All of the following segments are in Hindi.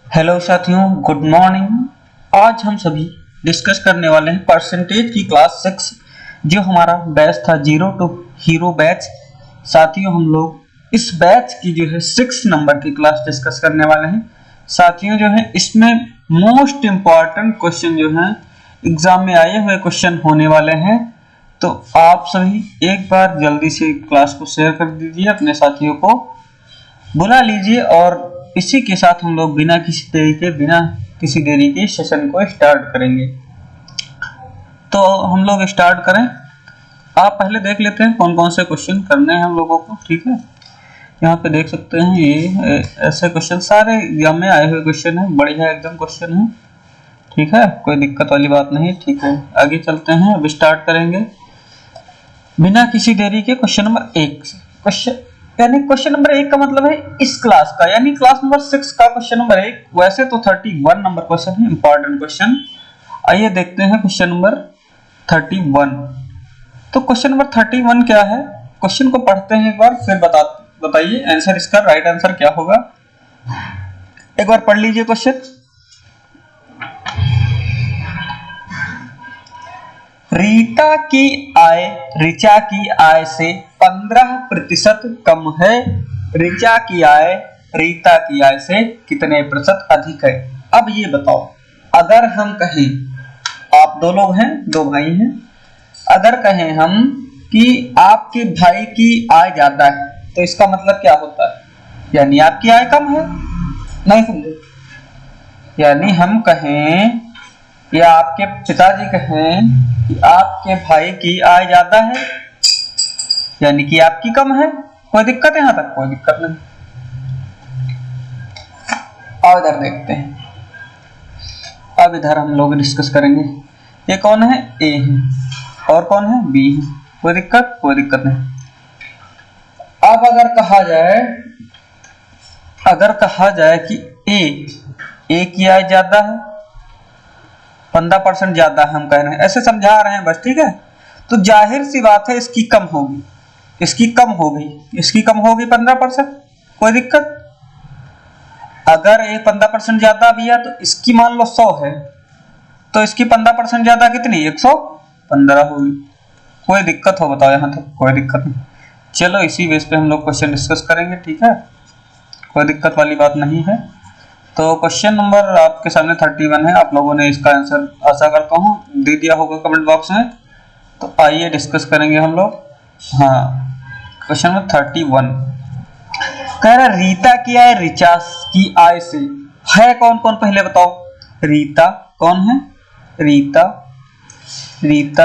हेलो साथियों, गुड मॉर्निंग। आज हम सभी डिस्कस करने वाले हैं परसेंटेज की क्लास 6, जो हमारा बैच था जीरो टू हीरो बैच। साथियों, हम लोग इस बैच की जो है 6 नंबर की क्लास डिस्कस करने वाले हैं। साथियों, जो है इसमें मोस्ट इम्पॉर्टेंट क्वेश्चन जो है एग्जाम में आए हुए क्वेश्चन होने वाले हैं। तो आप सभी एक बार जल्दी से क्लास को शेयर कर दीजिए, अपने साथियों को बुला लीजिए और इसी के साथ हम लोग बिना किसी देरी के सेशन को स्टार्ट करेंगे। तो हम लोग स्टार्ट करें। आप पहले देख लेते हैं कौन कौन से क्वेश्चन करने हैं हम लोगों को। ठीक है, यहाँ पे देख सकते हैं ये ऐसे क्वेश्चन सारे एग्जाम में आए हुए क्वेश्चन हैं, बढ़िया एकदम क्वेश्चन है। ठीक है, कोई दिक्कत वाली बात नहीं। ठीक है, आगे चलते हैं, अब स्टार्ट करेंगे बिना किसी देरी के। क्वेश्चन नंबर 1 से क्वेश्चन नंबर 1 का मतलब है इस क्लास का, यानी क्लास नंबर 6 का क्वेश्चन नंबर 1। वैसे तो 31 नंबर क्वेश्चन है, इंपॉर्टेंट क्वेश्चन। आइए देखते हैं क्वेश्चन नंबर 31। तो क्वेश्चन नंबर 31 क्या है, क्वेश्चन को पढ़ते हैं एक बार, फिर बताइए आंसर, इसका राइट आंसर क्या होगा। एक बार पढ़ लीजिए क्वेश्चन। रीता की आय ऋचा की आय से 15% कम है। ऋचा की आय रीता की आय से कितने प्रतिशत अधिक है। अब ये बताओ, अगर हम कहें, आप दो लोग हैं, दो भाई हैं, अगर कहें हम कि आपके भाई की आय ज्यादा है, तो इसका मतलब क्या होता है, यानी आपकी आय कम है। नहीं समझे? यानी हम कहें या आपके पिताजी कहें कि आपके भाई की आय ज्यादा है, यानी कि आपकी कम है। कोई दिक्कत है? यहां तक कोई दिक्कत नहीं। और इधर देखते हैं, अब इधर हम लोग डिस्कस करेंगे। ये कौन है? ए है, और कौन है? बी है। कोई दिक्कत? कोई दिक्कत नहीं। अब अगर कहा जाए कि ए की आय ज्यादा है, 15% ज्यादा है, हम कह रहे हैं, ऐसे समझा रहे हैं बस। ठीक है, तो जाहिर सी बात है इसकी कम होगी, इसकी कम होगी 15%। कोई दिक्कत? अगर ये 15% ज्यादा भी है, तो इसकी मान लो 100 है, तो इसकी 15% ज्यादा कितनी? 115 होगी। कोई दिक्कत हो बताओ? यहाँ तक कोई दिक्कत नहीं। चलो इसी बेस पे हम लोग क्वेश्चन डिस्कस करेंगे। ठीक है, कोई दिक्कत वाली बात नहीं है। तो क्वेश्चन नंबर आपके सामने 31 है। आप लोगों ने इसका आंसर, आशा करता हूँ, दे दिया होगा कमेंट बॉक्स में। तो आइए डिस्कस करेंगे हम लोग। हाँ, क्वेश्चन नंबर 31 कह रहा रीता की आय ऋचा की आय से है कौन कौन, पहले बताओ। रीता कौन है? रीता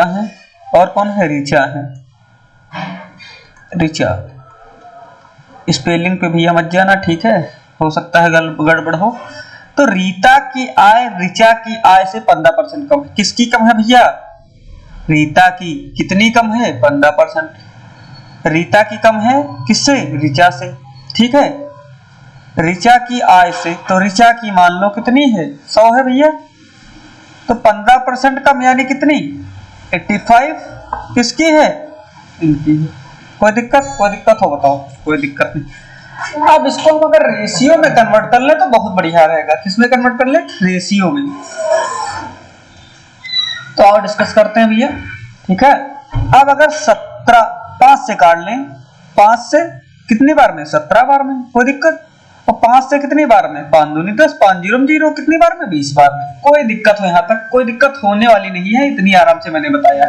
है, और कौन है? ऋचा है। ऋचा स्पेलिंग पे भैया मत जाना, ठीक है, हो सकता है गड़बड़ हो। तो रीता की आय ऋचा की आय से 15% कम है। किसकी कम है भैया? रीता की। कितनी कम है? 15%। रीता की कम है किससे? ऋचा से। ठीक है, ऋचा की आय से, तो ऋचा की मान लो कितनी है? 100 है भैया। तो 15% कम यानी कितनी? 85। किसकी है? इनकी है। कोई दिक्कत? कोई दिक्कत हो बताओ? कोई दिक्कत नहीं। अब इसको हम अगर रेशियो में कन्वर्ट कर ले तो बहुत बढ़िया रहेगा। किसमें कन्वर्ट कर ले? रेशियो में। तो और डिस्कस करते हैं भैया। ठीक है, अब अगर 17 5 से काट लें, 5 से कितनी बार में? 17 बार में। कोई दिक्कत? और 5 से कितनी बार में? 5 दूनी 10, 5 जीरो 0, कितनी बार में? 20 बार में। कोई दिक्कत हो? यहाँ तक कोई दिक्कत होने वाली नहीं है, इतनी आराम से मैंने बताया।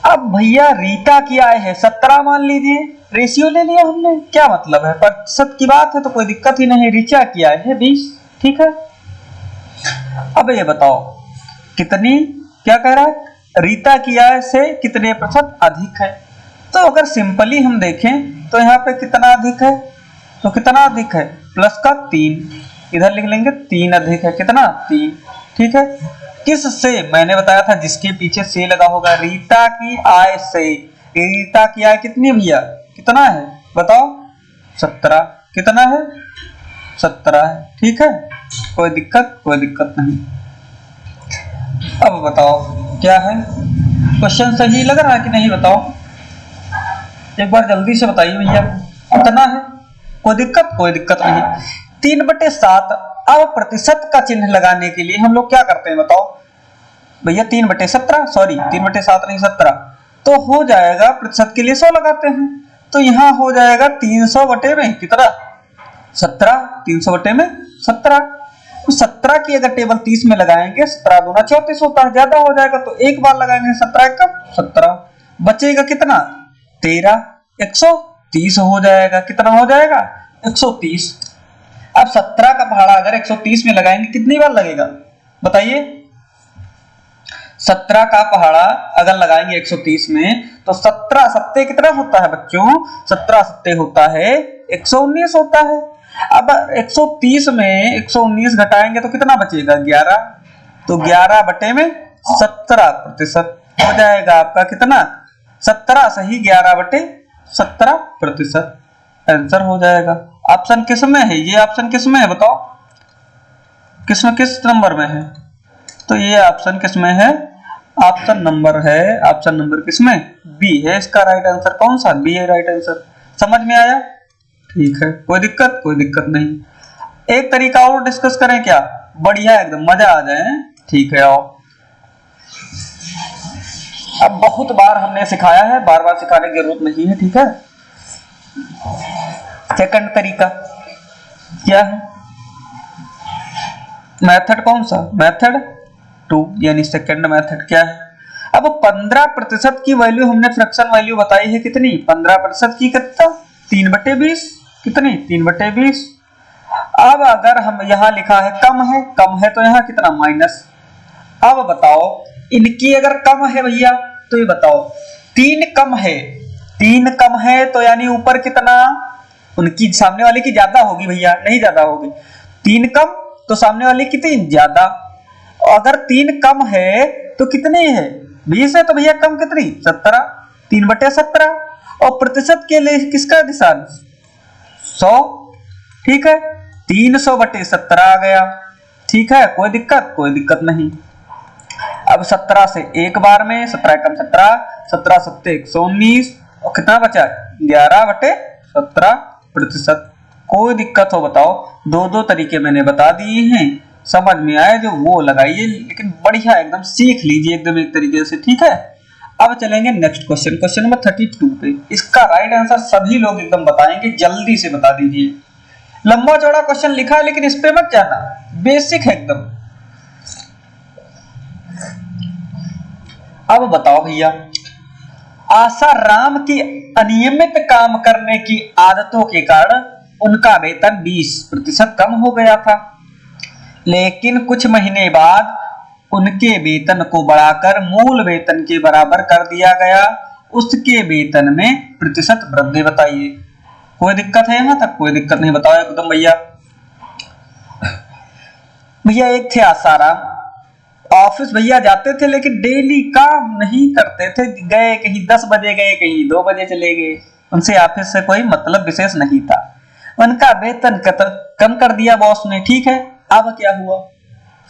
अब भैया रीता की आय है 17 मान लीजिए, रेशियो ले लिया हमने, क्या मतलब है, प्रतिशत की बात है तो कोई दिक्कत ही नहीं। ऋचा की आय है 20। ठीक है, अब ये बताओ कितनी, क्या कह रहा है? रीता की आय से कितने प्रतिशत अधिक है। तो अगर सिंपली हम देखें तो यहाँ पे कितना अधिक है? तो कितना अधिक है, प्लस का 3, इधर लिख लेंगे 3 अधिक है कितना 3, ठीक है। किस से, मैंने बताया था जिसके पीछे से लगा होगा, रीता की आय से। रीता की आय कितनी भैया, कितना है बताओ, 17, कितना है 17 है, ठीक है। कोई दिक्कत नहीं। अब बताओ क्या है, क्वेश्चन सही लग रहा है कि नहीं बताओ, एक बार जल्दी से बताइए भैया, कितना है, कोई दिक्कत नहीं। 3/7। अब प्रतिशत का चिन्ह लगाने के लिए हम लोग क्या करते हैं बताओ भैया, 3/17, सॉरी 3/7 नहीं 17, तो हो जाएगा प्रतिशत के लिए 100 लगाते हैं, तो यहाँ हो जाएगा 300 बटे में कितना 17, 300 बटे में 17। तो 17 की अगर टेबल 30 में लगाएंगे, 17 दूना 34 होता है, ज्यादा हो जाएगा तो एक बार लगाएंगे, 17 का 17, बचेगा कितना 13, 130 हो जाएगा, कितना हो जाएगा 130। अब 17 का पहाड़ा अगर 130 में लगाएंगे कितनी बार लगेगा बताइए, 17 का पहाड़ा अगर लगाएंगे 130 में तो 17 सत्ते कितना होता है बच्चों, 17 सत्ते होता है 119 होता है। अब 130 में 119 घटाएंगे तो कितना बचेगा 11, तो 11 बटे में 17% हो जाएगा आपका कितना 17 सही 11 बटे 17% आंसर हो जाएगा। ऑप्शन किस में है, ये ऑप्शन किस में है बताओ, किस नंबर में है, तो ये ऑप्शन किस में है, ऑप्शन नंबर किस में, बी है इसका राइट आंसर, कौन सा बी है राइट आंसर। समझ में आया, ठीक है, कोई दिक्कत नहीं। एक तरीका और डिस्कस करें क्या, बढ़िया एकदम मजा आ जाए, ठीक है आओ। अब बहुत बार हमने सिखाया है, बार बार सिखाने की जरूरत नहीं है, ठीक है। सेकंड तरीका क्या है, मेथड कौन सा, मेथड 2 यानी सेकंड मेथड क्या है। अब 15% की वैल्यू हमने फ्रैक्शन वैल्यू बताई है कितनी, 15% की कितना 3/20, कितनी 3/20। अब अगर हम यहाँ लिखा है कम है तो यहाँ कितना माइनस। अब बताओ इनकी अगर कम है भैया तो ये बताओ 3 कम है तो यानी ऊपर कितना, उनकी सामने वाले की ज्यादा होगी भैया, नहीं ज्यादा होगी, 3 कम तो सामने वाले की 3 ज्यादा। अगर 3 कम है तो कितनी है 20 है, तो भैया कम कितनी 17, 3/17। और प्रतिशत के लिए किसका निशान 100, ठीक है, 300/17 आ गया, ठीक है, कोई दिक्कत नहीं। अब 17 से एक बार में 17 कम 17, 17 सत्ते 119 और कितना बचा 11/17%। कोई दिक्कत हो बताओ, दो तरीके मैंने बता दिए हैं, समझ में आए जो वो लगाइए, लेकिन बढ़िया एकदम सीख लीजिए एकदम एक तरीके से, ठीक है। अब चलेंगे नेक्स्ट क्वेश्चन नंबर 32 पे। इसका राइट आंसर सभी लोग एकदम बताएंगे, जल्दी से बता दीजिए। लंबा चौड़ा क्वेश्चन लिखा है लेकिन इस पे मत जाना, बेसिक है एकदम। अब बताओ भैया, आसाराम की अनियमित काम करने की आदतों के कारण उनका वेतन 20% कम हो गया था, लेकिन कुछ महीने बाद उनके वेतन को बढ़ाकर मूल वेतन के बराबर कर दिया गया। उसके वेतन में प्रतिशत वृद्धि बताइए। कोई दिक्कत है यहाँ तक, कोई दिक्कत नहीं, बताओ एकदम भैया। भैया एक थे आसाराम, ऑफिस भैया जाते थे लेकिन डेली काम नहीं करते थे, गए कहीं 10 बजे गए कहीं 2 बजे चले गए, उनसे ऑफिस से कोई मतलब विशेष नहीं था। उनका वेतन कम कर दिया बॉस ने, ठीक है। अब क्या हुआ,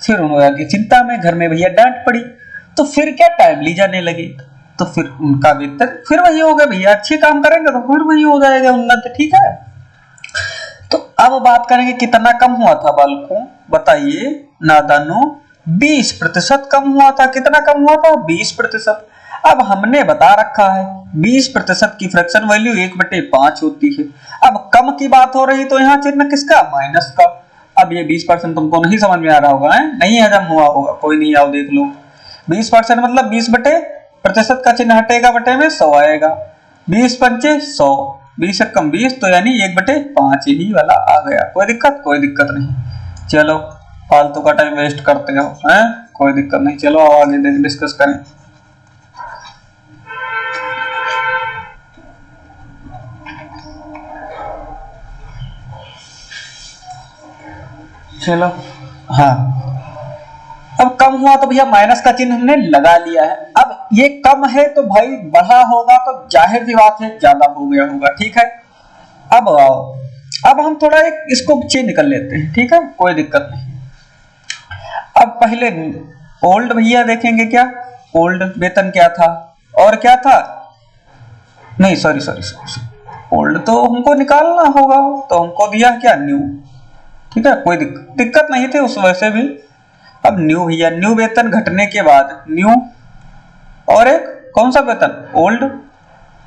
फिर उन्होंने चिंता में, घर में भैया डांट पड़ी, तो फिर क्या टाइमली जाने लगे, तो फिर उनका वेतन फिर वही हो गया भैया, अच्छे काम करेंगे तो फिर वही हो जाएगा उन्नत, ठीक है। तो अब बात करेंगे कितना कम हुआ था बालकों, बताइए नादानो, 20% कम हुआ था। कितना कम हुआ था 20%। अब हमने बता रखा है 20% की फ्रैक्शन वैल्यू 1/5 होती है। अब कम की बात हो रही तो यहाँ चिन्ह किसका, माइनस का। अब ये 20% तुमको नहीं समझ में आ रहा होगा, नहीं हजम हुआ होगा, कोई नहीं, आओ देख लो। 20% मतलब 20/प्रतिशत का चिन्ह हटेगा, बटे में 100 आएगा, 20 पंचे 100, 20 से कम 20 तो यानी 1/5 ही वाला आ गया। कोई दिक्कत नहीं। चलो फालतू का टाइम वेस्ट करते हो, हैं, कोई दिक्कत नहीं। चलो आगे डिस्कस करें। चलो हाँ, अब कम हुआ तो भैया माइनस का चिन्ह हमने लगा लिया है। अब ये कम है तो भाई बढ़ा होगा तो जाहिर सी बात है ज्यादा हो गया होगा, ठीक है। अब आओ, अब हम थोड़ा एक इसको चेंज कर लेते हैं, ठीक है, कोई दिक्कत नहीं। अब पहले ओल्ड भैया देखेंगे, क्या ओल्ड वेतन क्या था और क्या था, नहीं सॉरी ओल्ड तो हमको निकालना होगा, तो हमको दिया क्या न्यू, ठीक है, कोई दिक्कत नहीं थी उस वजह से भी। अब न्यू भैया, न्यू वेतन घटने के बाद न्यू और एक कौन सा वेतन, ओल्ड,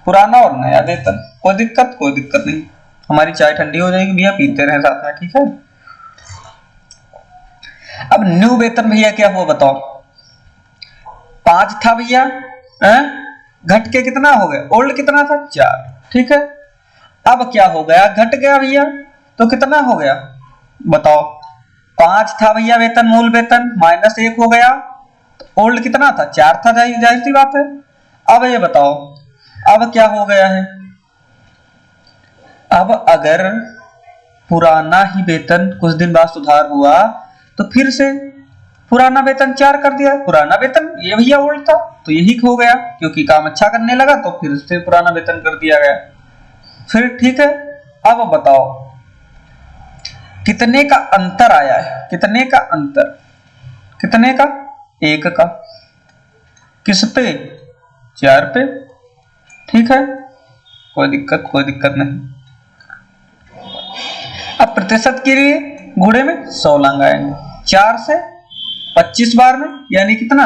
पुराना और नया वेतन, कोई दिक्कत नहीं। हमारी चाय ठंडी हो जाएगी भैया, पीते रहे साथ में, ठीक है। अब न्यू वेतन भैया क्या हुआ बताओ, 5 था भैया, घट के कितना हो गया, ओल्ड कितना था 4, ठीक है। अब क्या हो गया, घट गया भैया, तो कितना हो गया बताओ, 5 था भैया वेतन, मूल वेतन, -1 हो गया, तो ओल्ड कितना था 4 था, जाहिर सी बात है। अब ये बताओ अब क्या हो गया है, अब अगर पुराना ही वेतन कुछ दिन बाद सुधार हुआ तो फिर से पुराना वेतन 4 कर दिया, पुराना वेतन ये भैया ओल्ड था तो यही हो गया, क्योंकि काम अच्छा करने लगा तो फिर से पुराना वेतन कर दिया गया, फिर ठीक है। अब बताओ कितने का अंतर आया है, कितने का अंतर, कितने का, 1 का, किस पे, 4 पे, ठीक है, कोई दिक्कत नहीं। अब प्रतिशत के लिए गुणे में 100 लगाएंगे, 4 से 25 बार में, यानी कितना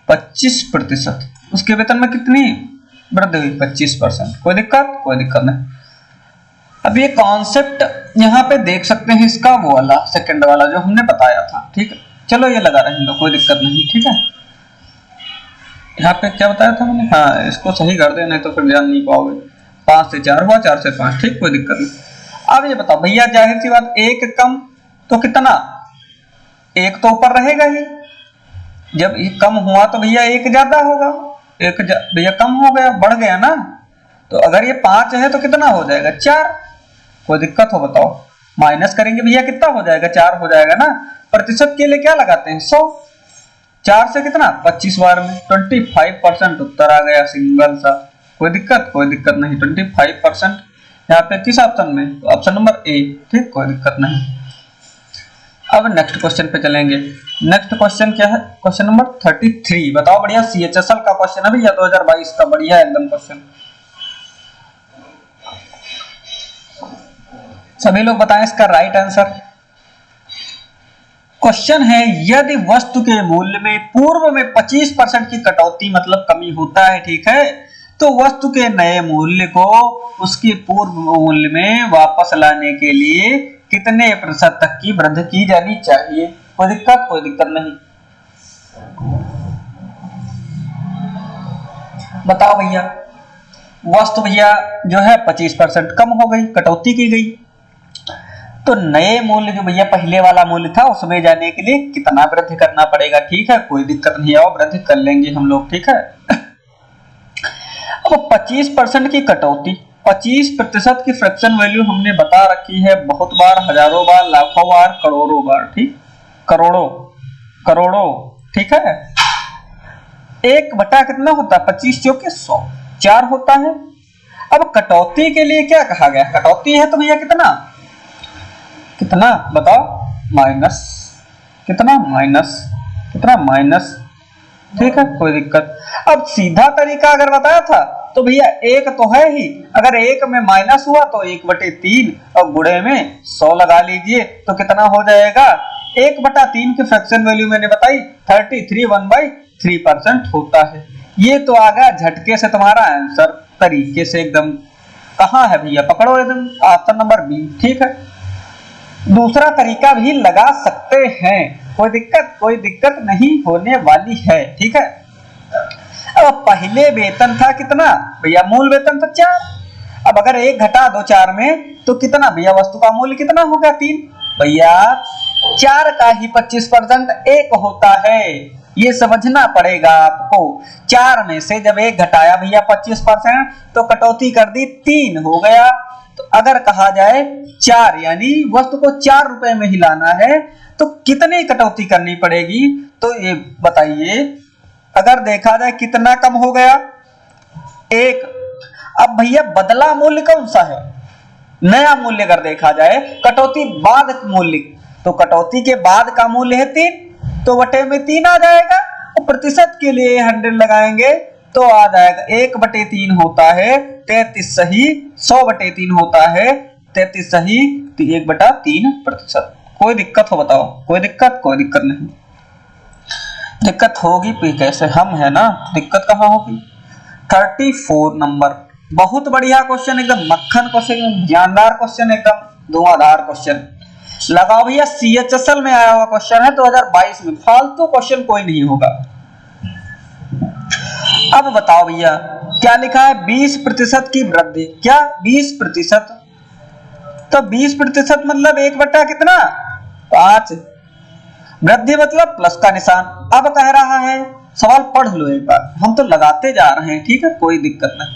25%, उसके वेतन में कितनी वृद्धि हुई 25%, कोई दिक्कत नहीं। अब ये कॉन्सेप्ट यहाँ पे देख सकते हैं, इसका वो वाला सेकंड वाला जो हमने बताया था, ठीक है, चलो ये लगा रहे हैं, कोई दिक्कत नहीं, ठीक है। यहाँ पे क्या बताया था मैंने, हाँ इसको सही कर दे, नहीं तो फिर जान नहीं पाओगे। 5 से 4 हुआ, 4 से 5, ठीक, कोई दिक्कत नहीं। अब ये बताओ भैया, जाहिर सी बात 1 कम तो कितना, 1 तो ऊपर रहेगा ही, जब ये कम हुआ तो भैया 1 ज्यादा होगा, 1 भैया कम हो गया, बढ़ गया ना, तो अगर ये 5 है तो कितना हो जाएगा 4, कोई दिक्कत हो बताओ, माइनस करेंगे भैया कितना हो जाएगा 4 हो जाएगा ना। प्रतिशत के लिए क्या लगाते हैं 100, 4 से कितना 25 बार में 25% उत्तर आ गया सिंगल सा, कोई दिक्कत नहीं, 25% यहाँ पे किस ऑप्शन में, तो ऑप्शन नंबर ए, ठीक, कोई दिक्कत नहीं। अब नेक्स्ट क्वेश्चन पे चलेंगे। नेक्स्ट क्वेश्चन क्या है, क्वेश्चन नंबर 33, बताओ बढ़िया CHSL का क्वेश्चन है भैया 2022 का, बढ़िया एकदम क्वेश्चन, सभी लोग बताएं इसका राइट आंसर। क्वेश्चन है, यदि वस्तु के मूल्य में पूर्व में 25% की कटौती मतलब कमी होता है, ठीक है, तो वस्तु के नए मूल्य को उसके पूर्व मूल्य में वापस लाने के लिए कितने प्रतिशत तक की वृद्धि की जानी चाहिए, कोई दिक्कत नहीं। बताओ भैया, वस्तु भैया जो है 25% कम हो गई, कटौती की गई, तो नए मूल्य जो भैया पहले वाला मूल्य था उसमें जाने के लिए कितना वृद्धि करना पड़ेगा, ठीक है, कोई दिक्कत नहीं, आओ वृद्धि कर लेंगे हम लोग, ठीक है। अब 25% की कटौती, 25% की फ्रैक्शन वैल्यू हमने बता रखी है बहुत बार, हजारों बार, लाखों बार, करोड़ों बार, ठीक, करोड़ों, ठीक है। 1 बटा कितना होता है 25 जो कि 100, 4 होता है। अब कटौती के लिए क्या कहा गया, कटौती है तो भैया कितना बताओ, कितना माइनस, ठीक है, कोई दिक्कत। अब सीधा तरीका अगर बताया था तो भैया 1 तो है ही, अगर 1 में माइनस हुआ तो 1/3 और गुणे में 100 लगा लीजिए, तो कितना हो जाएगा 1/3 की फ्रैक्शन वैल्यू मैंने बताई 33, 1/3% होता है। ये तो आ गया झटके से तुम्हारा आंसर, तरीके से एकदम, कहाँ है भैया, पकड़ो एकदम, ऑप्शन नंबर बी, ठीक है। दूसरा तरीका भी लगा सकते हैं, कोई दिक्कत नहीं होने वाली है, ठीक है। अब पहले वेतन था कितना भैया, मूल वेतन था 4, अब अगर 1 घटा दो 4 में तो कितना भैया, वस्तु का मूल्य कितना हो गया 3, भैया 4 का ही 25% 1 होता है, ये समझना पड़ेगा आपको। 4 में से जब 1 घटाया भैया 25% तो कटौती कर दी 3 हो गया, तो अगर कहा जाए 4 यानी वस्तु को 4 रुपए में ही लाना है तो कितनी कटौती करनी पड़ेगी? तो ये बताइए, अगर देखा जाए कितना कम हो गया? 1। अब भैया बदला मूल्य कौन सा है? नया मूल्य अगर देखा जाए, कटौती बाद मूल्य, तो कटौती के बाद का मूल्य है 3, तो बटे में 3 आ जाएगा। और प्रतिशत के लिए 100 लगाएंगे तो आ जाएगा 1/3 होता है 33 सही, 100/3 होता है 33 सही, 1/3%। कोई दिक्कत हो बताओ? कोई दिक्कत? कोई दिक्कत नहीं। दिक्कत होगी भी कैसे, हम है ना, दिक्कत कहाँ होगी। 34 नंबर, बहुत बढ़िया क्वेश्चन, एकदम मक्खन क्वेश्चन, जानदार क्वेश्चन, एकदम धुआंधार क्वेश्चन। लगाओ भैया, CHSL में आया हुआ क्वेश्चन है 2022 में, फालतू क्वेश्चन कोई नहीं होगा। अब बताओ भैया क्या लिखा है? 20% की वृद्धि। क्या 20%? तो 20% मतलब 1 कितना? 5। वृद्धि मतलब प्लस का निशान। अब कह रहा है, सवाल पढ़ लो एक बार, हम तो लगाते जा रहे हैं, ठीक है, कोई दिक्कत नहीं।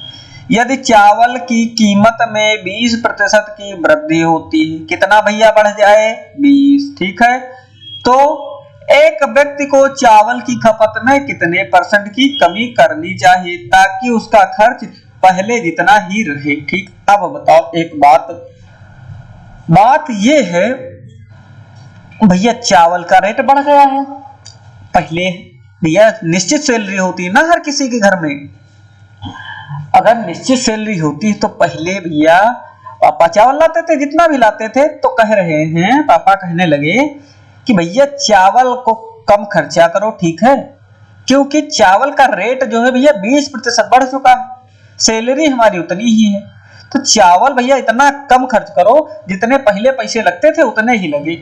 यदि चावल की कीमत में 20% की वृद्धि होती है, कितना भैया बढ़ जाए? 20, ठीक है। तो एक व्यक्ति को चावल की खपत में कितने % की कमी करनी चाहिए ताकि उसका खर्च पहले जितना ही रहे? ठीक। अब बताओ एक बात ये है भैया, चावल का रेट बढ़ गया है। पहले भैया निश्चित सैलरी होती है ना हर किसी के घर में, अगर निश्चित सैलरी होती है तो पहले भैया पापा चावल लाते थे, जितना भी लाते थे। तो कह रहे हैं, पापा कहने लगे कि भैया चावल को कम खर्चा करो, ठीक है, क्योंकि चावल का रेट जो है भैया 20% बढ़ चुका है, सैलरी हमारी उतनी ही है, तो चावल भैया इतना कम खर्च करो, जितने पहले पैसे लगते थे उतने ही लगे।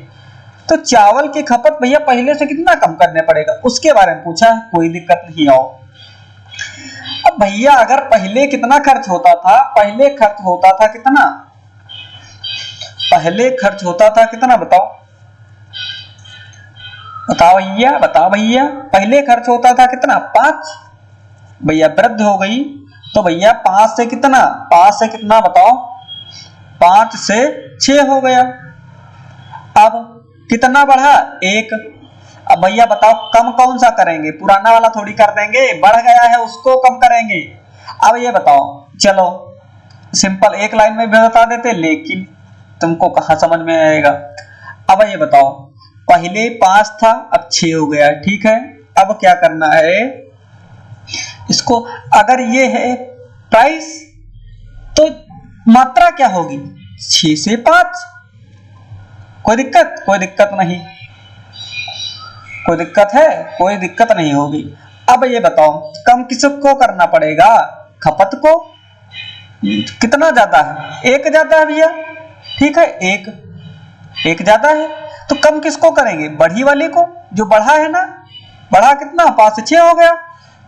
तो चावल की खपत भैया पहले से कितना कम करने पड़ेगा, उसके बारे में पूछा। कोई दिक्कत नहीं। आओ अब भैया, अगर पहले कितना खर्च होता था? पहले खर्च होता था कितना? पहले खर्च होता था कितना? बताओ भैया, बताओ भैया, पहले खर्च होता था कितना? 5। भैया वृद्धि हो गई तो भैया 5 से कितना? 5 से कितना बताओ? 5 से 6 हो गया। अब कितना बढ़ा? 1। अब भैया बताओ कम कौन सा करेंगे? पुराना वाला थोड़ी कर देंगे, बढ़ गया है उसको कम करेंगे। अब ये बताओ, चलो सिंपल एक लाइन में भी बता देते, लेकिन तुमको कहां समझ में आएगा। अब ये बताओ, पहले 5 था, अब 6 हो गया, ठीक है। अब क्या करना है इसको? अगर ये है प्राइस तो मात्रा क्या होगी? 6 से 5। कोई दिक्कत? कोई दिक्कत नहीं। कोई दिक्कत है? कोई दिक्कत नहीं होगी। अब ये बताओ, कम किसको करना पड़ेगा? खपत को। कितना ज्यादा है? 1 ज्यादा है भैया, ठीक है, 1 ज्यादा है, तो कम किसको करेंगे? बढ़ी वाले को, जो बढ़ा है ना। बढ़ा कितना? 5 से 6 हो गया,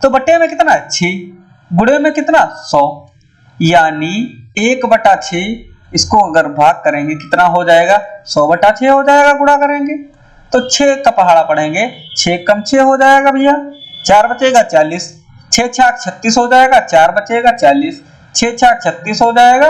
तो बटे में कितना? 6, गुणे में कितना? 100, यानी 1/6। इसको अगर भाग करेंगे कितना हो जाएगा? 100/6 हो जाएगा, गुणा करेंगे तो 6 का पहाड़ा पढ़ेंगे, 6 कम 6 हो जाएगा भैया, 4 बचेगा 40, 6 छाक 36 हो जाएगा, 4 बचेगा 40, 6 छाक 36 हो जाएगा,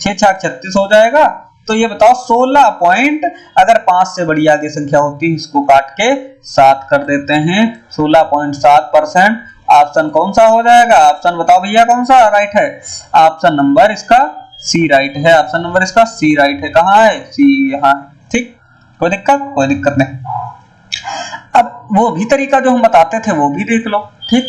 6 छाक 36 हो जाएगा। तो ये बताओ 16 पॉइंट, अगर 5 से बड़ी आगे संख्या होती है इसको काट के 7 कर देते हैं, 16.7%। ऑप्शन कौन सा हो जाएगा? ऑप्शन बताओ भैया कौन सा राइट है? ऑप्शन नंबर इसका सी राइट है। ऑप्शन नंबर इसका सी राइट है। कहाँ है? सी, यहाँ है, ठीक। कोई दिक्कत? कोई दिक्कत नहीं। अब वो भी तरीका जो हम बताते थे वो भी देख लो, ठीक।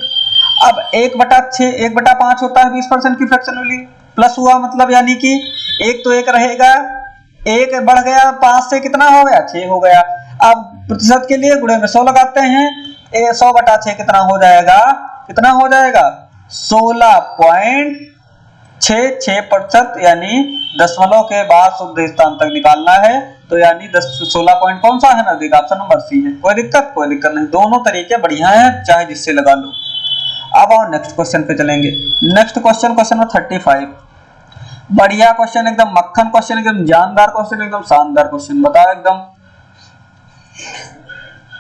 अब 1/6, 1/5 होता है 20% की फ्रैक्शन वैल्यू, प्लस हुआ मतलब यानी कि 1 तो 1 रहेगा, 1 बढ़ गया 5 से कितना हो गया? 6 हो गया। अब प्रतिशत के लिए गुणे में 100 लगाते हैं, 100/6 कितना हो जाएगा? कितना हो जाएगा? 16.66%, यानी दशमलव के बाद शुद्ध स्थान तक निकालना है, तो यानी 16 पॉइंट कौन सा है नजदीक? ऑप्शन नंबर सी है। कोई दिक्कत? कोई दिक्कत नहीं, दोनों तरीके बढ़िया हैं, चाहे जिससे लगा लो। अब आओ नेक्स्ट क्वेश्चन पे चलेंगे। नेक्स्ट क्वेश्चन नंबर 35, बढ़िया क्वेश्चन, एकदम मक्खन क्वेश्चन, एकदम जानदार क्वेश्चन, एकदम शानदार क्वेश्चन। बताओ एकदम।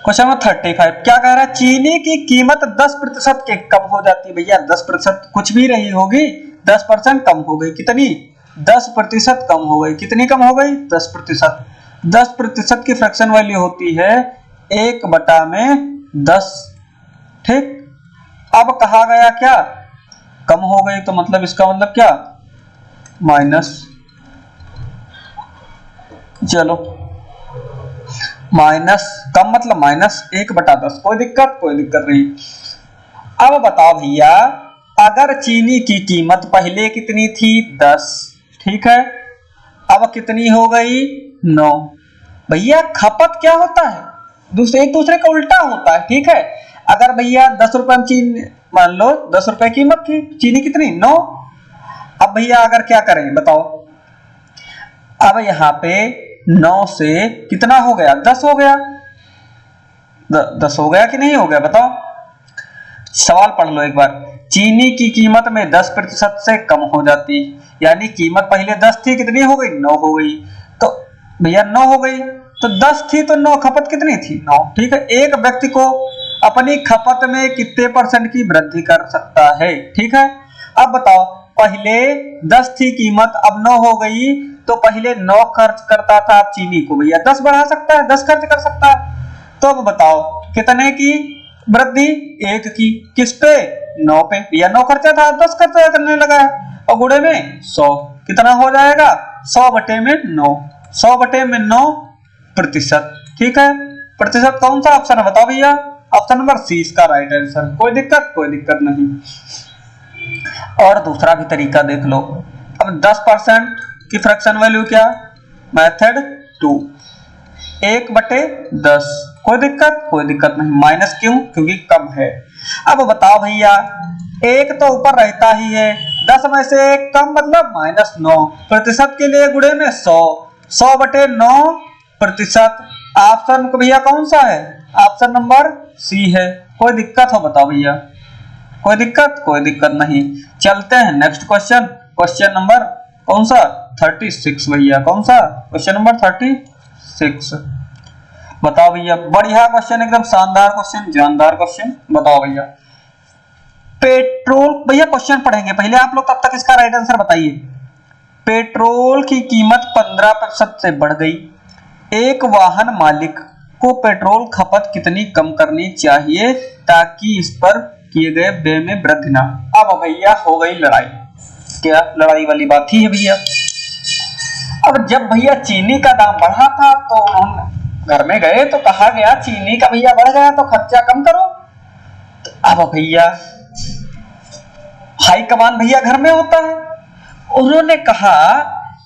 क्वेश्चन नंबर 35 क्या कह रहा है? चीनी की कीमत 10% के कम हो जाती है। भैया 10% कुछ भी रही होगी, 10% कम हो गई, कितनी? 10% कम हो गई। कितनी कम हो गई? 10%। 10% की फ्रैक्शन वैल्यू होती है 1/10। ठीक, अब कहा गया क्या? कम हो गई, तो मतलब इसका मतलब क्या? माइनस। चलो, माइनस कम मतलब माइनस 1/10। कोई दिक्कत? कोई दिक्कत नहीं। अब बताओ भैया, अगर चीनी की कीमत पहले कितनी थी? 10। ठीक है, अब कितनी हो गई? 9। भैया खपत क्या होता है? एक दूसरे का उल्टा होता है। ठीक है, अगर भैया 10 रुपए में चीनी, मान लो 10 रुपए कीमत थी, चीनी कितनी? 9। अब भैया अगर क्या करें बताओ, अब यहाँ पे 9 से कितना हो गया? 10 हो गया। 10 हो गया कि नहीं हो गया बताओ? सवाल पढ़ लो एक बार। चीनी की कीमत में 10% से कम हो जाती, यानी कीमत पहले 10 थी, कितनी हो गई? 9 हो गई। तो भैया 9 हो गई, तो 10 थी तो 9, खपत कितनी थी? 9। ठीक है, एक व्यक्ति को अपनी खपत में कितने % की वृद्धि कर सकता है? ठीक है, अब बताओ, पहले 10 थी कीमत, अब 9 हो गई, तो पहले 9 खर्च करता था, अब चीनी को भैया 10 बढ़ा सकता है, 10 खर्च कर सकता है। तो अब बताओ कितने की वृद्धि? 1 की। किस पे? 9 पे। भैया 9 खर्चा था, 10 खर्चा करने लगा है, और गुणे में 100। कितना हो जाएगा? 100/9। 100/9%। ठीक है, प्रतिशत कौन सा ऑप्शन है बताओ भैया? ऑप्शन नंबर सी इसका राइट आंसर। कोई दिक्कत? कोई दिक्कत नहीं। और दूसरा भी तरीका देख लो। अब 10% की फ्रैक्शन वैल्यू क्या? मेथड 2, 1/10। कोई दिक्कत? कोई दिक्कत नहीं। माइनस क्यों? क्योंकि कम है। अब बताओ भैया, 1 तो ऊपर रहता ही है, 10 में से 1 कम मतलब -9। प्रतिशत के लिए गुणे में 100। 100/9%। ऑप्शन को भैया कौन सा है? ऑप्शन नंबर सी है। कोई दिक्कत हो बताओ भैया? कोई दिक्कत? कोई दिक्कत नहीं। चलते हैं नेक्स्ट क्वेश्चन। क्वेश्चन नंबर कौन सा? 36 भैया। कौन सा? Question number 36। बताओ भैया, बढ़िया क्वेश्चन, एकदम शानदार क्वेश्चन, जानदार क्वेश्चन। बताओ भैया, पेट्रोल, भैया क्वेश्चन पढ़ेंगे पहले आप लोग, तब तक इसका राइट आंसर बताइए। पेट्रोल की कीमत 15% से बढ़ गई, एक वाहन मालिक को पेट्रोल खपत कितनी कम करनी चाहिए ताकि इस पर किए गए व्यय में वृद्धि ना? अब भैया हो गई लड़ाई। क्या लड़ाई वाली बात ही है भैया? अब जब भैया चीनी का दाम बढ़ा था तो उन्होंने घर में गए तो कहा गया चीनी का भैया बढ़ गया तो खर्चा कम करो। तो अब भैया हाई कमान भैया घर में होता है, उन्होंने कहा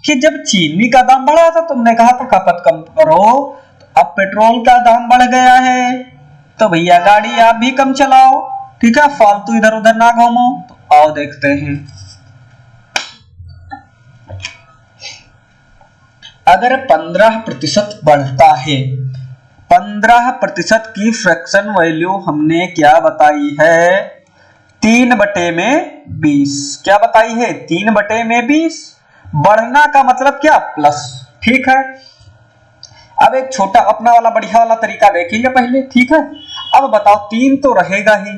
कि जब चीनी का दाम बढ़ा था तुमने कहा था खपत कम करो, तो अब पेट्रोल का दाम बढ़ गया है तो भैया गाड़ी आप भी कम चलाओ। ठीक है, फालतू इधर उधर ना घूमो। तो आओ देखते हैं, अगर 15% बढ़ता है, 15% की फ्रैक्शन वैल्यू हमने क्या बताई है? 3/20। क्या बताई है? 3/20। बढ़ना का मतलब क्या? प्लस। ठीक है, अब एक छोटा अपना वाला बढ़िया वाला तरीका देखेंगे पहले। ठीक है, अब बताओ 3 तो रहेगा ही,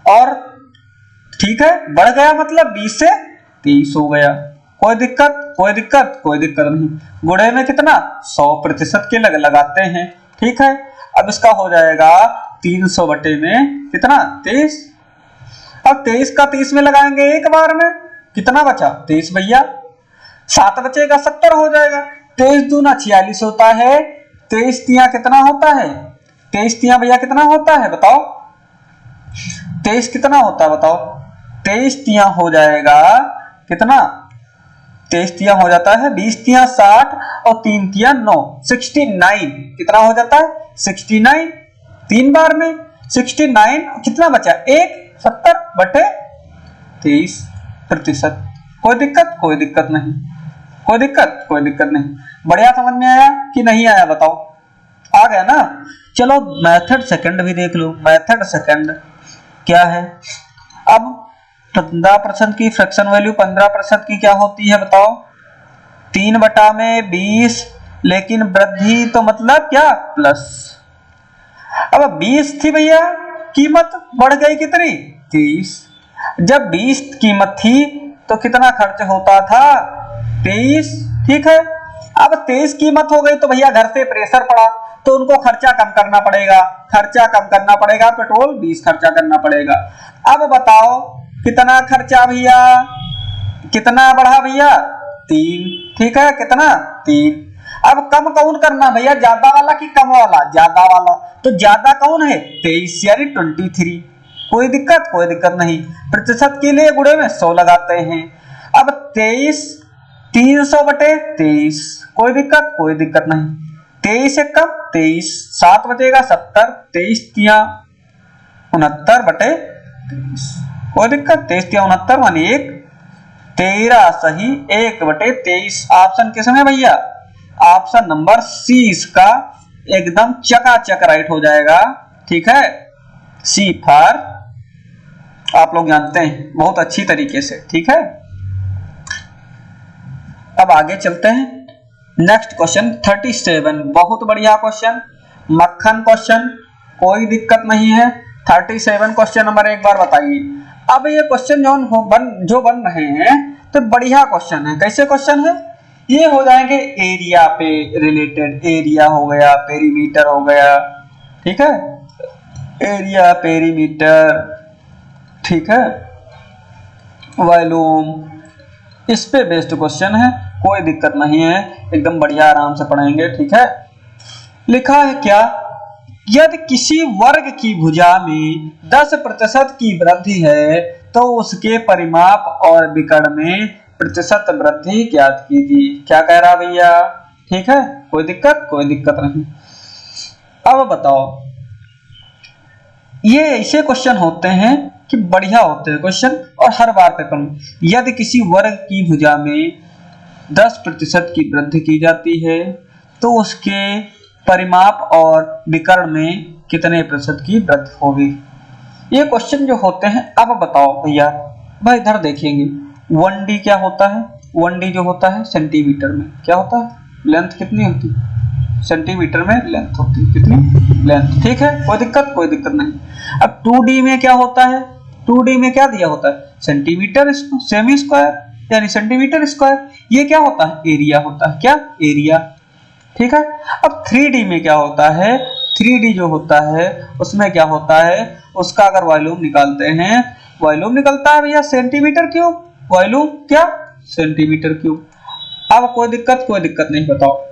और ठीक है बढ़ गया मतलब 20 से 30 हो गया। कोई दिक्कत? कोई दिक्कत? कोई दिक्कत नहीं। गुणे में कितना? 100% के लगाते हैं। ठीक है, अब इसका हो जाएगा 300 बटे में कितना? 23। अब 23 का 30 में लगाएंगे एक बार में, कितना बचा? 23 भैया। 7 बचेगा 70 हो जाएगा। 23 दूना 46 होता है। 23 तिया कितना होता है? 23 तिया भैया कितना होता है बताओ? 23 कितना होता है बताओ? 23 तिया हो जाएगा कितना? 23 तिया हो जाता है 20 तिया 60 और 3 तिया 9, 69। कितना हो जाता है? 69। 3 बार में 69। कितना बचा? 1। 70/23%। कोई दिक्कत? कोई दिक्कत नहीं। कोई दिक्कत? कोई दिक्कत नहीं। बढ़िया समझ में आया कि नहीं आया बताओ? आ गया ना? चलो मेथड सेकंड भी देख लो। मेथड सेकंड क्या है? अब 15% की फ्रैक्शन वैल्यू 15% की क्या होती है बताओ? 3/20, लेकिन वृद्धि तो मतलब क्या? प्लस। अब 20 थी भैया कीमत, बढ़ गई कितनी? 30। जब 20 कीमत थी तो कितना खर्च होता था? 23, ठीक है। अब 23 कीमत हो गई तो भैया घर से प्रेशर पड़ा तो उनको खर्चा कम करना पड़ेगा, खर्चा कम करना पड़ेगा, पेट्रोल 20 खर्चा करना पड़ेगा। अब बताओ कितना खर्चा भैया, कितना बढ़ा भैया 3, ठीक है, कितना 3। अब कम कौन करना भैया, ज्यादा वाला कि कम वाला, ज्यादा वाला, तो ज्यादा कौन है 23 यानी 23। कोई दिक्कत नहीं, प्रतिशत के लिए गुणे में 100 लगाते हैं। अब 23 300 बटे 23, कोई दिक्कत नहीं, 23 एक कम 23, 7 बचेगा 70, 23 तिया 69 बटे 23, कोई दिक्कत, 23 तिया 69 मानी 1, 13 सही 1 बटे 23। ऑप्शन किसमें भैया, ऑप्शन नंबर सी इसका एकदम चकाचक राइट हो जाएगा, ठीक है। सी फॉर आप लोग जानते हैं बहुत अच्छी तरीके से, ठीक है। अब आगे चलते हैं, नेक्स्ट क्वेश्चन 37, बहुत बढ़िया क्वेश्चन, मक्खन क्वेश्चन, कोई दिक्कत नहीं है। 37 क्वेश्चन नंबर एक बार बताइए। अब ये क्वेश्चन जो बन रहे हैं तो बढ़िया क्वेश्चन है। कैसे क्वेश्चन है ये, हो जाएंगे एरिया पे रिलेटेड, एरिया हो गया, पेरीमीटर हो गया, ठीक है, एरिया पेरीमीटर, ठीक है, वॉल्यूम, इस पे बेस्ड क्वेश्चन है, कोई दिक्कत नहीं है, एकदम बढ़िया आराम से पढ़ेंगे, ठीक है। लिखा है क्या, यदि किसी वर्ग की भुजा में 10% की वृद्धि है तो उसके परिमाप और विकर्ण में प्रतिशत वृद्धि ज्ञात कीजिए। क्या कह रहा भैया, ठीक है, कोई दिक्कत नहीं। अब बताओ, ये ऐसे क्वेश्चन होते हैं कि बढ़िया होते हैं क्वेश्चन, और हर बार पेपर में यदि किसी वर्ग की भुजा में 10% की वृद्धि की जाती है तो उसके परिमाप और विकर्ण में कितने प्रतिशत की वृद्धि होगी। ये क्वेश्चन जो होते हैं, अब बताओ भैया, भाई इधर देखेंगे 1D क्या होता है, 1D जो होता है सेंटीमीटर में क्या होता है, लेंथ कितनी होती है, सेंटीमीटर में लेंथ होती है, कितनी लेंथ, ठीक है, कोई दिक्कत नहीं। अब 2D में क्या होता है, 2D में क्या दिया होता है, सेंटीमीटर सेमी स्क्वायर यानी सेंटीमीटर स्क्वायर, ये क्या होता है, एरिया होता है, क्या एरिया, ठीक है। अब 3D में क्या होता है, 3D जो होता है उसमें क्या होता है, उसका अगर वॉल्यूम निकालते हैं, वॉल्यूम निकलता है भैया सेंटीमीटर क्यूब, वॉल्यूम क्या सेंटीमीटर क्यूब। अब कोई दिक्कत नहीं। बताओ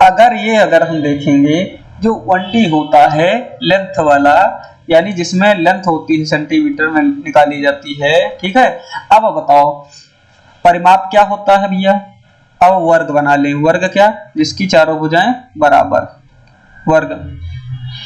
अगर हम देखेंगे जो 1D होता है लेंथ वाला, यानी जिसमें लेंथ होती है सेंटीमीटर में निकाली जाती है, ठीक है। अब बताओ परिमाप क्या होता है भैया, अब वर्ग बना ले, वर्ग क्या, जिसकी चारों भुजाएं बराबर, वर्ग,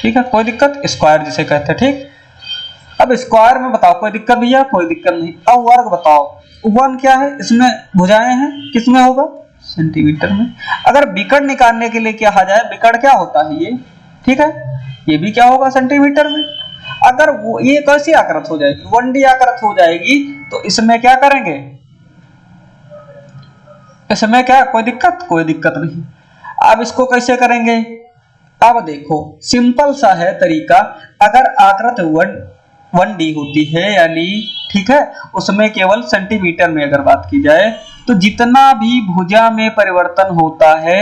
ठीक है, कोई दिक्कत, स्क्वायर जिसे कहते हैं, ठीक। अब स्क्वायर में बताओ, कोई दिक्कत भैया, कोई दिक्कत नहीं। अब वर्ग बताओ, 1 क्या है, इसमें भुजाएं हैं, किसमें होगा, सेंटीमीटर में। अगर विकर्ण निकालने के लिए क्या आ जाए, विकर्ण क्या होता है ये, ठीक है, ये भी क्या होगा सेंटीमीटर में। अगर वो ये कैसी आकृत हो जाएगी, 1D आकृत हो जाएगी, तो इसमें क्या करेंगे, इसमें क्या, कोई दिक्कत नहीं। अब इसको कैसे करेंगे, अब देखो सिंपल सा है तरीका, अगर आकृत 1D होती है यानी, ठीक है, उसमें केवल सेंटीमीटर में अगर बात की जाए तो जितना भी भुजा में परिवर्तन होता है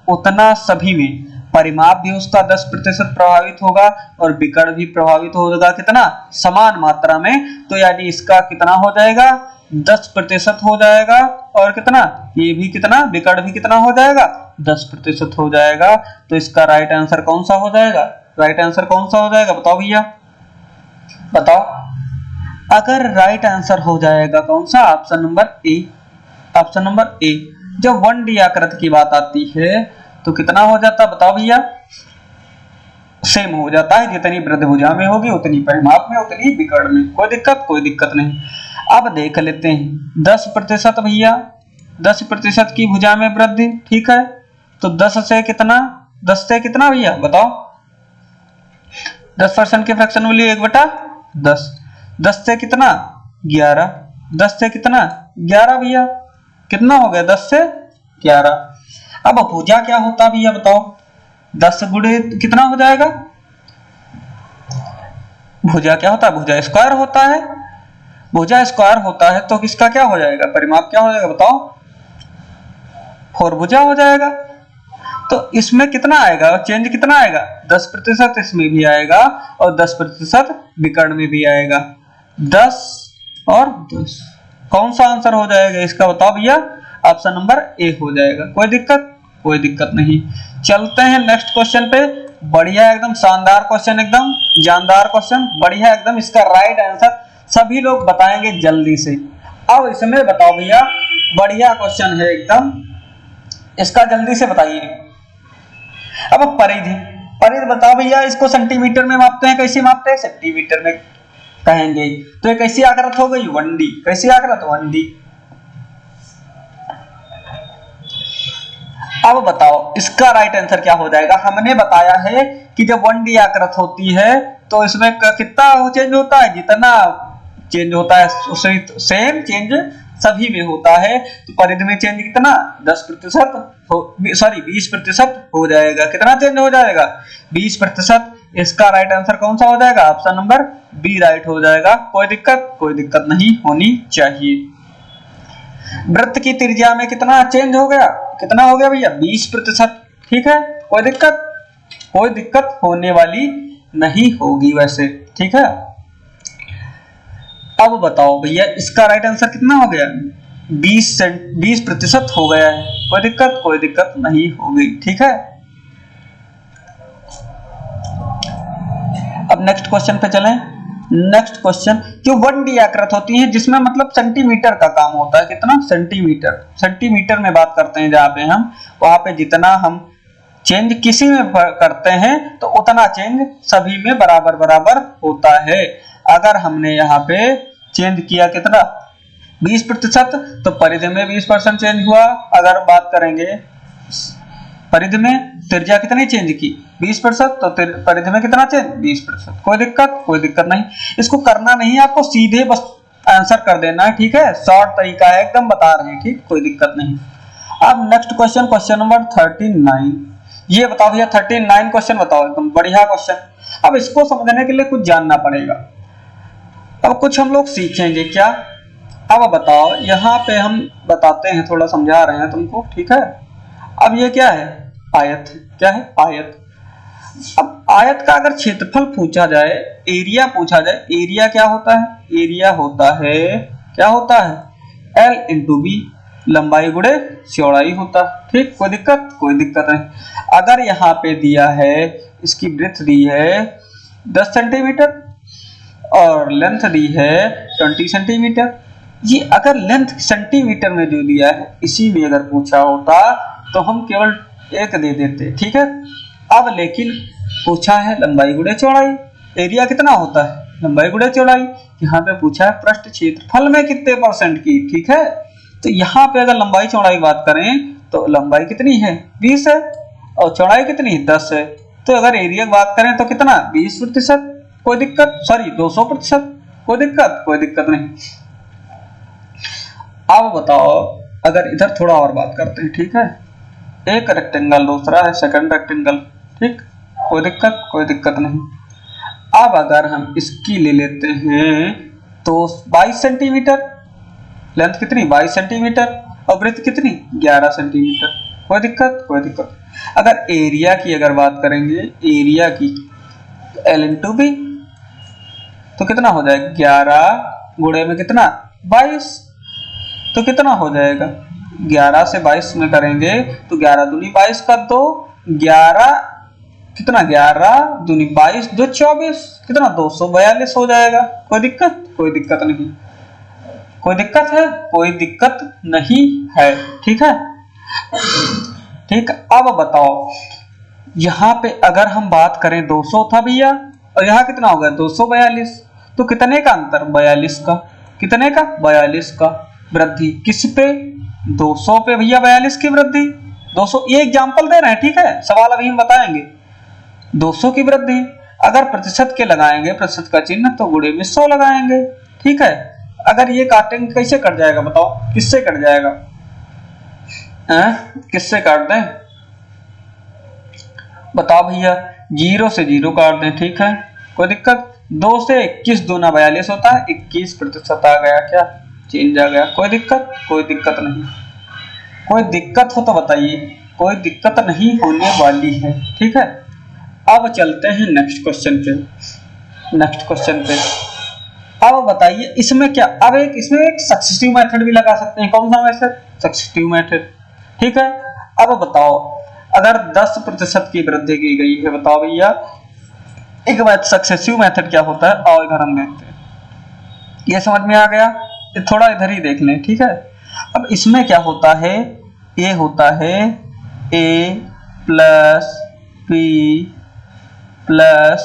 उतना सभी में परिमाप भी उसका 10% प्रभावित होगा और विकर्ण भी प्रभावित होगा, कितना, समान मात्रा में। तो यानी इसका कितना हो जाएगा, 10% हो जाएगा, और कितना, ये भी कितना, विकर्ण भी कितना हो जाएगा, 10% हो जाएगा। तो इसका राइट आंसर कौन सा हो जाएगा, राइट आंसर कौन सा हो जाएगा, बताओ भैया, बताओ। अगर राइट आंसर हो जाएगा कौन सा, option number A, option number A. जब 1D आकृति की बात आती है तो कितना हो जाता है, बताओ भैया, सेम हो जाता है, जितनी वृद्धि भुजा में होगी उतनी परिमाप में, उतनी विकर्ण में, कोई दिक्कत नहीं। अब देख लेते हैं 10% भैया, 10% की भुजा में वृद्धि, ठीक है, तो 10 से कितना भैया बताओ, 10% के फ्रैक्शन वैल्यू 1/10, 10 से कितना 11, 10 से कितना 11 भैया, कितना हो गया 10 से 11। अब भुजा क्या होता है भैया बताओ, 10 गुणे कितना हो जाएगा, भुजा क्या होता है, भुजा स्क्वायर होता है, भुजा स्क्वायर होता है तो किसका क्या हो जाएगा, परिमाप क्या हो जाएगा बताओ, 4 भुजा हो जाएगा। तो इसमें कितना आएगा, चेंज कितना आएगा, 10% इसमें भी आएगा और 10% विकर्ण में भी आएगा। 10 और 10 कौन सा आंसर हो जाएगा इसका बताओ भैया, ऑप्शन नंबर ए हो जाएगा। कोई दिक्कत, कोई दिक्कत नहीं। चलते हैं नेक्स्ट क्वेश्चन पे। बढ़िया एकदम शानदार क्वेश्चन, एकदम जानदार क्वेश्चन, बढ़िया एकदम। इसका राइट आंसर सभी लोग बताएंगे जल्दी से। अब इसमें बताओ भैया, बढ़िया क्वेश्चन है एकदम, इसका जल्दी से बताइए। अब परिधि, परिधि बताओ भैया, इसको सेंटीमीटर में मापते हैं, कैसे मापते हैं, सेंटीमीटर में कहेंगे। तो ये कैसी आकृत हो गई, 1D। कैसी आकृत, 1D। अब बताओ इसका राइट आंसर क्या हो जाएगा। हमने बताया है कि जब 1D आकृत होती है तो इसमें कितना चेंज होता है, जितना चेंज होता है उसे सेम चेंज सभी में होता है। तो परिधि में चेंज कितना, 10%, सॉरी 20% हो जाएगा। कितना चेंज हो जाएगा, 20%। इसका राइट आंसर कौन सा हो जाएगा, ऑप्शन नंबर बी राइट हो जाएगा। कोई दिक्कत, कोई दिक्कत नहीं होनी चाहिए। वृत्त की त्रिज्या में कितना चेंज हो गया, कितना हो गया भैया, 20%। ठीक है, कोई दिक्कत, कोई दिक्कत होने वाली नहीं होगी वैसे। ठीक है, अब बताओ भैया इसका राइट आंसर कितना हो गया, 20% हो गया है। कोई दिक्कत, कोई दिक्कत नहीं होगी। ठीक है, अब नेक्स्ट क्वेश्चन पे चलें। नेक्स्ट क्वेश्चन, जो 1D आकृत होती है जिसमें मतलब सेंटीमीटर का काम होता है, कितना, सेंटीमीटर। सेंटीमीटर में बात करते हैं जहां पे हम, वहां पे जितना हम चेंज किसी में करते हैं तो उतना चेंज सभी में बराबर बराबर होता है। अगर हमने यहाँ पे चेंज किया कितना, 20%, तो परिधि में 20% चेंज हुआ। अगर बात करेंगे परिधि में त्रिज्या कितनी चेंज की, 20%, तो परिधि में कितना चेंज, 20%। कोई दिक्कत, कोई दिक्कत नहीं। इसको करना नहीं है आपको, सीधे बस आंसर कर देना है। ठीक है, शॉर्ट तरीका है एकदम, बता रहे हैं। ठीक, कोई दिक्कत नहीं। अब नेक्स्ट क्वेश्चन, क्वेश्चन नंबर 39। ये बताओ भैया 39 क्वेश्चन बताओ, एकदम बढ़िया क्वेश्चन। अब इसको समझने के लिए कुछ जानना पड़ेगा। अब कुछ हम लोग सीखेंगे क्या। अब बताओ, यहाँ पे हम बताते हैं, थोड़ा समझा रहे हैं तुमको। ठीक है, अब ये क्या है, आयत। क्या है, आयत। अब आयत का अगर क्षेत्रफल पूछा जाए, एरिया पूछा जाए, एरिया क्या होता है, एरिया होता है, क्या होता है, L इंटू बी, लंबाई गुणे चौड़ाई होता है। ठीक, कोई दिक्कत, कोई दिक्कत नहीं। अगर यहाँ पे दिया है, इसकी ब्रेथ दी है 10 सेंटीमीटर और लेंथ दी है 20 सेंटीमीटर। ये अगर लेंथ सेंटीमीटर में जो दिया है, इसी में अगर पूछा होता तो हम केवल 1 दे देते। ठीक है, अब लेकिन पूछा है लंबाई गुणे चौड़ाई, एरिया कितना होता है, लंबाई गुणे चौड़ाई। यहाँ पे पूछा है पृष्ठ क्षेत्रफल में कितने % की। ठीक है, तो यहाँ पे अगर लंबाई चौड़ाई बात करें तो लंबाई कितनी है, 20 है, और चौड़ाई कितनी, 10 है। तो अगर एरिया की बात करें तो कितना, 20%। कोई दिक्कत, सॉरी 200%। कोई दिक्कत, कोई दिक्कत नहीं। अब बताओ, अगर इधर थोड़ा और बात करते हैं। ठीक है, एक रेक्टेंगल, दूसरा है सेकंड रेक्टेंगल। ठीक, कोई दिक्कत, कोई दिक्कत नहीं। अब अगर हम इसकी ले लेते हैं तो 22 सेंटीमीटर, लेंथ कितनी, 22 सेंटीमीटर, और ब्रेथ कितनी, 11 सेंटीमीटर। कोई दिक्कत, कोई दिक्कत। अगर एरिया की अगर बात करेंगे, एरिया की, L इंटू बी, तो कितना हो जाएगा, 11 गुणे में कितना, 22, तो कितना हो जाएगा, 11 से 22 में करेंगे तो 11 दूनी 22 का 2, 11 कितना, 11 दूनी 22, 2 24, कितना, 242 हो जाएगा। कोई दिक्कत, कोई दिक्कत नहीं। कोई दिक्कत है, कोई दिक्कत नहीं है। ठीक है, ठीक। अब बताओ, यहाँ पे अगर हम बात करें 200 था भैया, और यहाँ कितना हो गया, 242, तो कितने का अंतर, 42 का। कितने का, 42 का वृद्धि। किस पे, 200 पे भैया 42 की वृद्धि। 200, ये एग्जाम्पल दे रहे हैं। ठीक है, सवाल अभी हम बताएंगे। 200 की वृद्धि, अगर प्रतिशत के लगाएंगे, प्रतिशत का चिन्ह, तो गुणे में 100 लगाएंगे। ठीक है, अगर ये काटेंगे कैसे कट जाएगा बताओ, किससे कट जाएगा, किससे काट दें बताओ भैया, 0 से 0 काट दें। ठीक है, कोई दिक्कत, 2 से 21 दूना 42 होता है, 21% आ गया, क्या चेंज आ गया। कोई दिक्कत? कोई दिक्कत नहीं। कोई दिक्कत हो तो बताइए, कोई दिक्कत नहीं होने वाली है, ठीक है। अब चलते हैं नेक्स्ट क्वेश्चन पे। अब बताइए इसमें क्या, अब इसमें एक सक्सेसिव मेथड भी लगा सकते हैं। कौन सा मेथड? सक्सेसिव मेथड, ठीक है। अब बताओ अगर 10% की वृद्धि की गई है, बताओ भैया एक बात सक्सेसिव मेथड क्या होता है, और इधर हम देखते हैं। ये समझ में आ गया? ये थोड़ा इधर ही देख लें, ठीक है। अब इसमें क्या होता है, ये होता है a plus b plus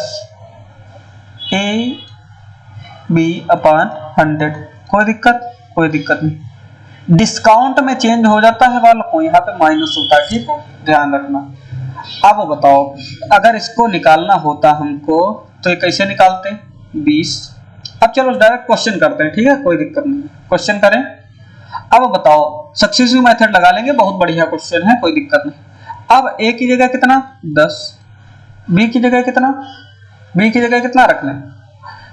a b upon 100। कोई दिक्कत? कोई दिक्कत नहीं। डिस्काउंट में चेंज हो जाता है वालों को, यहाँ पे माइनस होता है, ठीक है, ध्यान रखना। अब बताओ अगर इसको निकालना होता हमको तो ये कैसे निकालते हैं? 20। अब चलो डायरेक्ट क्वेश्चन करते हैं, ठीक है, कोई दिक्कत नहीं, क्वेश्चन करें। अब बताओ सक्सेसिव मेथड लगा लेंगे, बहुत बढ़िया क्वेश्चन है, कोई दिक्कत नहीं। अब a की जगह कितना? 10, b की जगह कितना? b की जगह कितना रख लें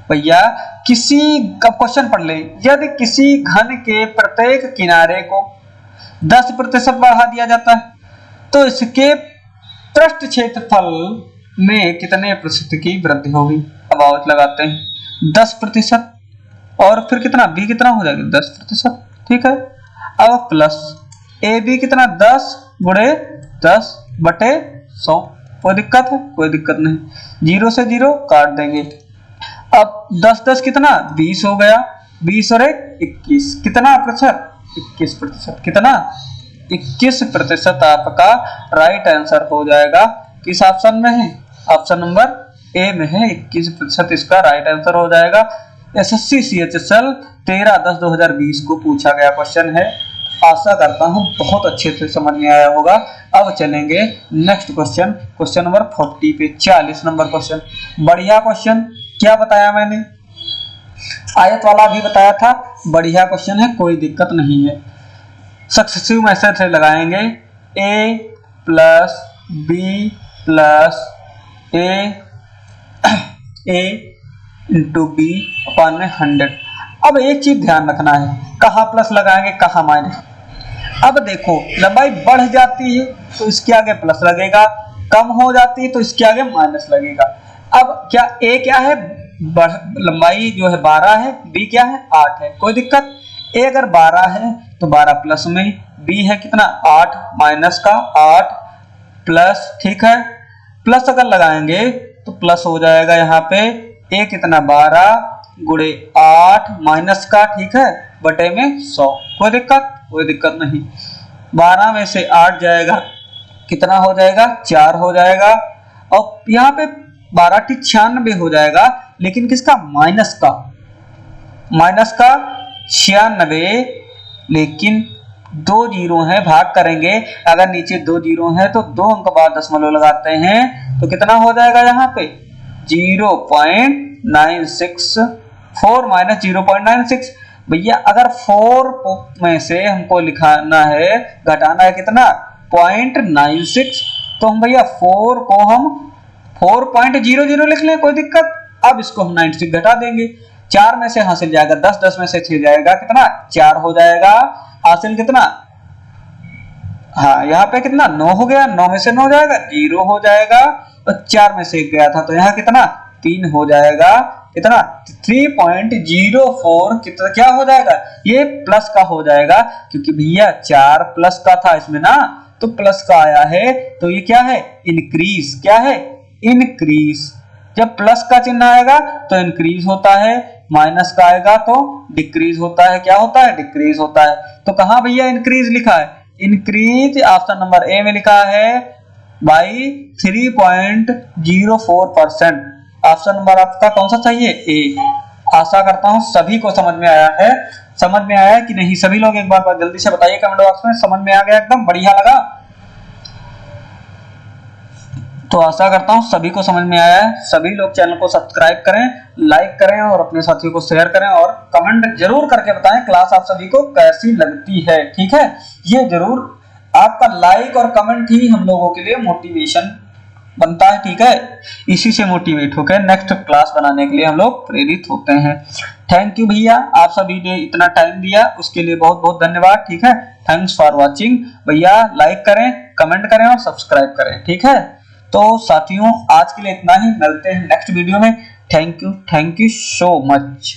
भैया? किसी का क्वेश्चन पढ़ ले, यदि किसी घन के प्रत्येक किनारे को 10% बढ़ा दिया जाता है तो इसके पृष्ठ क्षेत्रफल में कितने प्रतिशत की वृद्धि होगी? अब आवत लगाते हैं 10% और फिर कितना b कितना हो जाएगा? 10%, ठीक है। अब प्लस ए बी कितना? 10 गुणे 10 बटे 100। कोई दिक्कत है? कोई दिक्कत नहीं। 0 से 0 काट देंगे। अब 10 कितना? 20 हो गया। 20 और 1 21, कितना प्रतिशत? 21%। कितना? 21% आपका राइट आंसर हो जाएगा। किस ऑप्शन में है? ऑप्शन नंबर ए में है, 21% इसका राइट आंसर हो जाएगा। एसएससी CHSL 13/10/2020 को पूछा गया क्वेश्चन है। आशा करता हूं बहुत अच्छे से समझ में आया होगा। अब चलेंगे नेक्स्ट क्वेश्चन, क्वेश्चन नंबर 40 पे, 40 नंबर क्वेश्चन। बढ़िया क्वेश्चन, क्या बताया मैंने? आयत वाला भी बताया था, बढ़िया क्वेश्चन है, कोई दिक्कत नहीं है। सक्सेसिव मेथड से लगाएंगे a plus b plus a into B upon में 100। अब एक चीज ध्यान रखना है, कहाँ प्लस लगाएंगे कहाँ माइनस। अब देखो लंबाई बढ़ जाती है तो इसके आगे प्लस लगेगा, कम हो जाती है तो इसके आगे माइनस लगेगा। अब क्या a क्या है? लंबाई जो है 12 है, b क्या है? 8 है। कोई दिक्कत? a अगर 12 है तो 12 प्लस में, b है कितना? 8 माइनस का 8 प्लस, ठीक है। प्लस अगर लगाएंगे तो प्लस हो जाएगा यहाँ पे a कितना? 12 गुणे 8 माइनस का, ठीक है, बटे में 100। कोई दिक्कत? कोई दिक्कत नहीं। 12 में से 8 जाएगा, कितना हो जाएगा? 4 हो जाएगा। और यहाँ पे 12 × 96 हो जाएगा, लेकिन किसका? माइनस का, माइनस का 96, लेकिन 2 जीरो है, भाग करेंगे। अगर नीचे 2 जीरो है तो 2 अंक बाद दशमलव लगाते हैं तो कितना हो जाएगा यहाँ पे? 0.96, 4 माइनस 0.96। भैया अगर 4 में से हमको लिखाना है, घटाना है कितना? 0.96, तो हम भैया 4 को हम 4.00 लिख लें, कोई दिक्कत? अब इसको हम 96 घटा देंगे, 4 में से हासिल जाएगा 10, 10 में से 6 जाएगा, कितना? 4 हो जाएगा। हासिल कितना? हाँ यहाँ पे कितना? 9 हो गया, 9 में से 9 जाएगा 0 हो जाएगा, और 4 में से 1 गया था तो यहाँ कितना? 3 हो जाएगा। कितना? 3.04 कितना क्या हो जाएगा? ये प्लस का हो जाएगा, क्योंकि भैया 4 प्लस का था इसमें ना, तो प्लस का आया है, तो ये क्या है? इंक्रीज। क्या है? इंक्रीज। जब प्लस का चिन्ह आएगा तो इंक्रीज होता है, माइनस का आएगा तो डिक्रीज होता है। क्या होता है? डिक्रीज होता है। तो कहाँ भैया इंक्रीज लिखा है? इंक्रीज ऑप्शन नंबर ए में लिखा है बाई 3.04%। ऑप्शन नंबर आपका कौन सा चाहिए? ए। आशा करता हूं सभी को समझ में आया है। समझ में आया है कि नहीं? सभी लोग एक बार जल्दी से बताइए कमेंट बॉक्स में। समझ में आ गया? एकदम बढ़िया लगा? तो आशा करता हूं सभी को समझ में आया है। सभी लोग चैनल को सब्सक्राइब करें, लाइक करें और अपने साथियों को शेयर करें, और कमेंट जरूर करके बताएं क्लास आप सभी को कैसी लगती है, ठीक है। ये जरूर आपका लाइक और कमेंट ही हम लोगों के लिए मोटिवेशन बनता है, ठीक है। इसी से मोटिवेट होकर नेक्स्ट क्लास बनाने के लिए हम लोग प्रेरित होते हैं। थैंक यू भैया, आप सभी ने इतना टाइम दिया उसके लिए बहुत बहुत धन्यवाद, ठीक है। थैंक्स फॉर वाचिंग भैया, लाइक करें, कमेंट करें और सब्सक्राइब करें, ठीक है। तो साथियों आज के लिए इतना ही, मिलते हैं नेक्स्ट वीडियो में। Thank you so much.